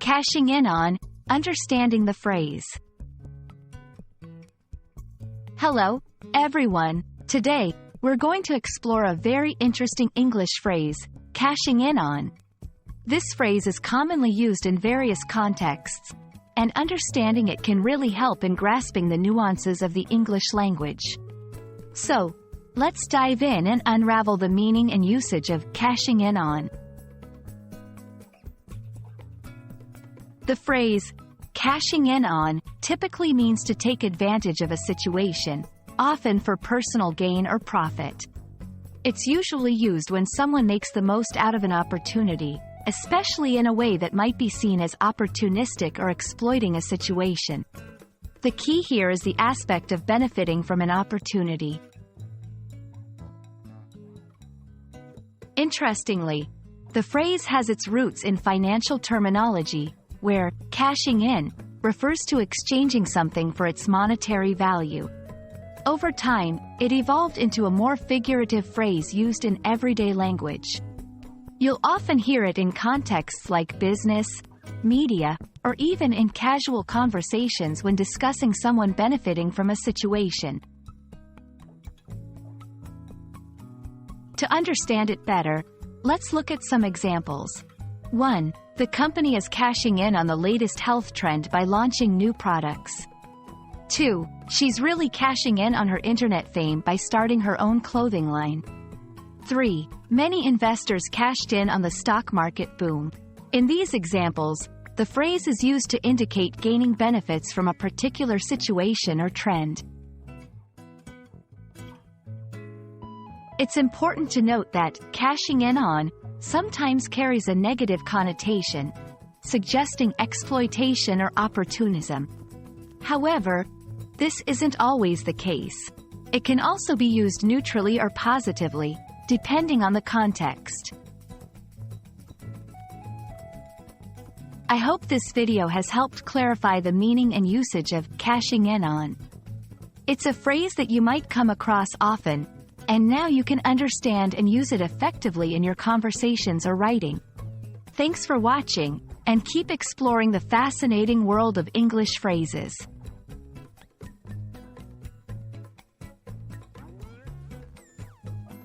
Cashing in on, understanding the phrase. Hello, everyone. Today, we're going to explore a very interesting English phrase, cashing in on. This phrase is commonly used in various contexts, and understanding it can really help in grasping the nuances of the English language. So, let's dive in and unravel the meaning and usage of cashing in on. The phrase, cashing in on, typically means to take advantage of a situation, often for personal gain or profit. It's usually used when someone makes the most out of an opportunity, especially in a way that might be seen as opportunistic or exploiting a situation. The key here is the aspect of benefiting from an opportunity. Interestingly, the phrase has its roots in financial terminology, where cashing in refers to exchanging something for its monetary value. Over time, it evolved into a more figurative phrase used in everyday language. You'll often hear it in contexts like business, media, or even in casual conversations when discussing someone benefiting from a situation. To understand it better, let's look at some examples. 1. The company is cashing in on the latest health trend by launching new products. 2. She's really cashing in on her internet fame by starting her own clothing line. 3. Many investors cashed in on the stock market boom. In these examples, the phrase is used to indicate gaining benefits from a particular situation or trend. It's important to note that cashing in on sometimes carries a negative connotation, suggesting exploitation or opportunism. However, this isn't always the case. It can also be used neutrally or positively, depending on the context. I hope this video has helped clarify the meaning and usage of cashing in on. It's a phrase that you might come across often, and now you can understand and use it effectively in your conversations or writing. Thanks for watching, and keep exploring the fascinating world of English phrases.